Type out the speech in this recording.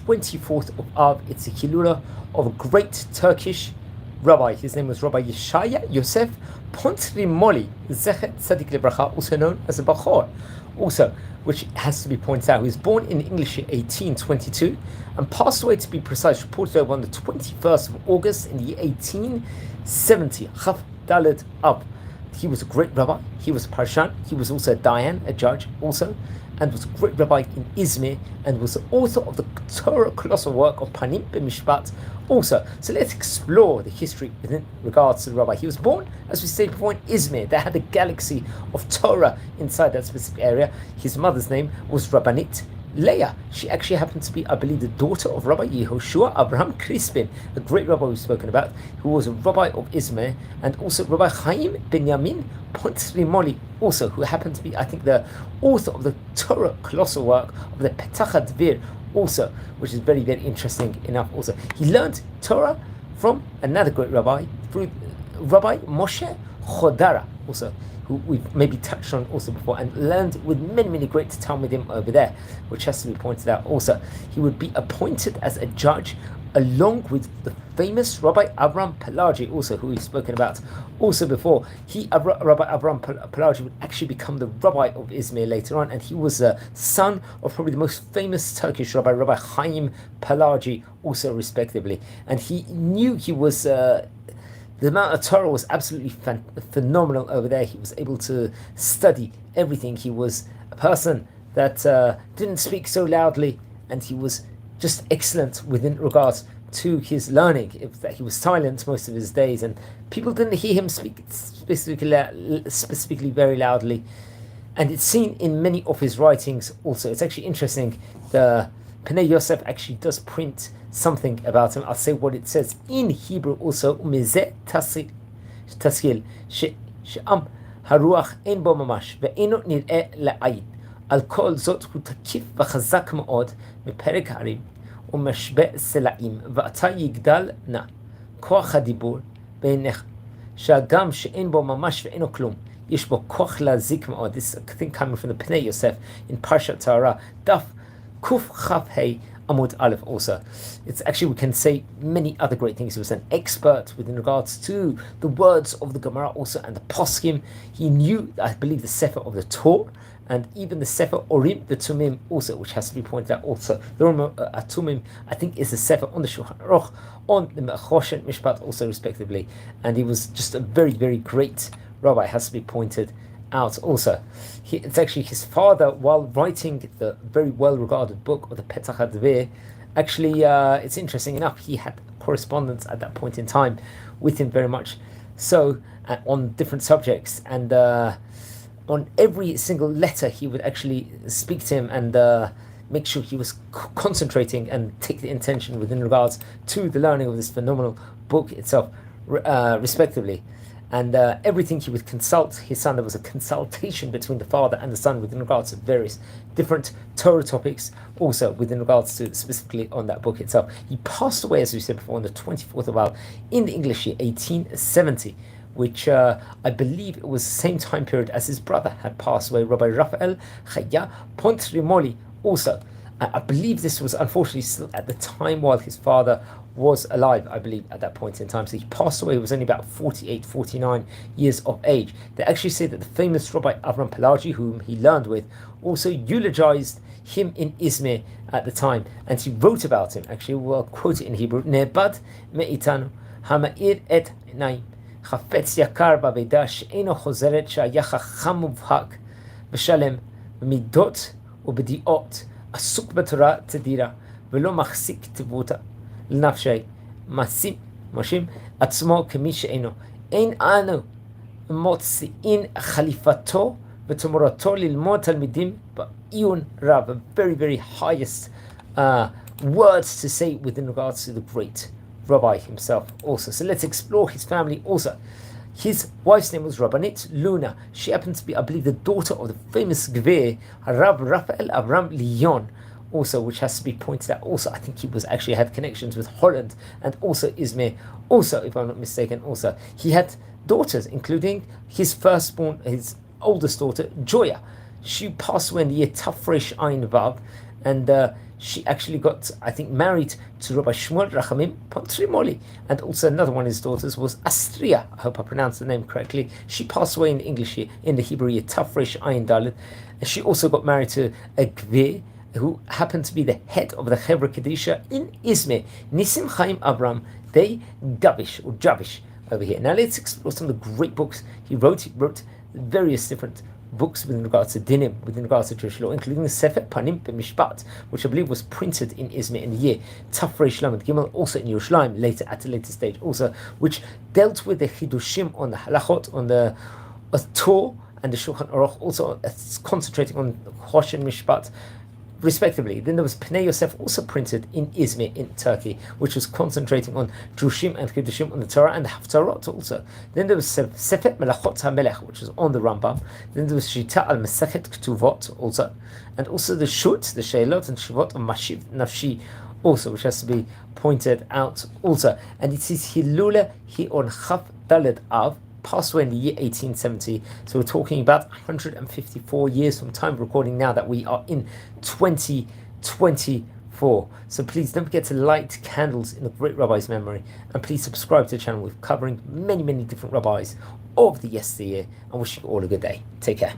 24th of Av. It's a Hilula of a great Turkish rabbi. His name was Rabbi Isaiah Yosef Pontrimoli, Zecher Tzadik Lebracha, also known as a Bachor. Also, which has to be pointed out, he was born in English year 1822 and passed away, to be precise, reported over on the 21st of August in the year 1870. Chaf Dalet Ab. He was a great rabbi, he was a parshan, he was also a דיין, a judge also, and was a great rabbi in Izmir, and was the author of the Torah colossal work of Panim, bמשפט also. So let's explore the history in regards to the rabbi. He was born, as we said before, in Izmir. They had a galaxy of Torah inside that specific area. His mother's name was Rabbanit Leah. She actually happened to be, I believe, the daughter of Rabbi Yehoshua Abraham Crispin, a great rabbi we've spoken about, who was a rabbi of Izmir, and also Rabbi Chaim Benjamin Pont-Rimoli, also, who happened to be, I think, the author of the Torah colossal work of the Petach Dvir, also, which is very, very interesting enough. Also, he learned Torah from another great rabbi, through Rabbi Moshe Chodara, also, who we've maybe touched on also before, and learned with many, many great Talmudim over there, which has to be pointed out also. He would be appointed as a judge along with the famous Rabbi Avram Pelagi, also, who we've spoken about also before. Rabbi Avram Pelagi would actually become the rabbi of Izmir later on, and he was a son of probably the most famous Turkish rabbi, Rabbi Chaim Pelagi, also respectively. And he knew he was... the amount of Torah was absolutely phenomenal over there. He was able to study everything. He was a person that didn't speak so loudly, and he was just excellent within regards to his learning. That he was silent most of his days, and people didn't hear him speak specifically very loudly. And it's seen in many of his writings also. It's actually interesting. The Pnei Yosef actually does print something about him. I'll say what it says in Hebrew also. Umizeh taskil she'am haruach ein bo mamash ve'eno nir'eh la'ayin. Al kol zot hu takif v'chazak ma'od mepרק הרים ומשבע סלעים ואתה יגדל נא כוח הדיבור בעיניך שהגם שאין בו ממש ואינו כלום יש בו כוח להזיק מאוד. This thing coming from the Pnei Yosef in Parshat Torah Daf Kuf Chaf Hey Amud Aleph also. It's actually, we can say many other great things. He was an expert within regards to the words of the Gemara also, and the Poskim. He knew, I believe, the Sefer of the Torah, and even the Sefer Orim, the Tumim also, which has to be pointed out also. The Tumim, I think, is the Sefer on the Shulchan Aruch, on the Mechoshen Mishpat also, respectively. And he was just a very, very great rabbi, has to be pointed out also. It's actually his father, while writing the very well-regarded book of the Petach Dvir, actually, it's interesting enough, he had correspondence at that point in time with him very much so, on different subjects, and on every single letter he would actually speak to him and make sure he was concentrating and take the intention within regards to the learning of this phenomenal book itself, respectively. And everything he would consult his son. There was a consultation between the father and the son within regards to various different Torah topics, also within regards to specifically on that book itself. He passed away, as we said before, on the 24th of Av in the English year 1870, which I believe it was the same time period as his brother had passed away, Rabbi Raphael Chaya Pontrimoli also. I believe this was unfortunately still at the time while his father was alive, I believe, at that point in time. So he passed away, he was only about 48, 49 years of age. They actually say that the famous Rabbi Avram Pelagi, whom he learned with, also eulogized him in Izmir at the time. And he wrote about him, actually, we'll quote it in Hebrew, Nebad me'itanu hama'ir et naim chafetz yakar ba'aveda she'eno chozeret she'aya chacham mubhak v'shalem v'midot u'b'diot עסוק בתורה תדירה ולא מחזיק תבותה לנפשי משים עצמו כמי שאינו. אין אנו מוציאים חליפתו ותמורתו ללמוד תלמידים בעיון רב. Very, very highest words to say within regards to the great rabbi himself also. So let's explore his family also. His wife's name was Rabbanit Luna. She happened to be, I believe, the daughter of the famous Gvir, Rav Raphael Avram Lyon, also, which has to be pointed out. Also, I think he was actually had connections with Holland and also Izmir. Also, if I'm not mistaken, also he had daughters, including his firstborn, his oldest daughter, Joya. She passed away in the year Tafresh Ein Vav, and she actually got, I think, married to Rabbi Shmuel Rachamim Pontrimoli, and also another one of his daughters was Astria. I hope I pronounced the name correctly. She passed away in the English year, in the Hebrew year, Tafresh Ayin Dalet. And she also got married to a Gvir, who happened to be the head of the Chevra Kedisha in Izmir, Nisim Chaim Avram, they Gavish, or Javish, over here. Now let's explore some of the great books he wrote. He wrote various different books with regards to dinim, with regards to Jewish law, including the Sefer Panim, b'mishpat, which I believe was printed in Izmir in the year Tafresh Lamed Gimel, also in Yerushalayim later, at a later stage also, which dealt with the chidushim on the halachot, on the Torah and the Shulchan Aruch, also concentrating on Chosh and Mishpat, respectively. Then there was Pnei Yosef, also printed in Izmir in Turkey, which was concentrating on Drushim and Kiddushim on the Torah and the Haftarot also. Then there was Sefer Melachot HaMelech, which was on the Rambam. Then there was Shita al Masechet Ketuvot also. And also the Shut, the Sheilot and Shuvot of Mashiv Nafshi also, which has to be pointed out also. And it says Hilula Hi on Chav Daled Av, passed away in the year 1870. So we're talking about 154 years from time of recording now that we are in 2024. So please don't forget to light candles in the great rabbi's memory, and please subscribe to the channel. We're covering many different rabbis of the yesteryear, and wishing you all a good day. Take care.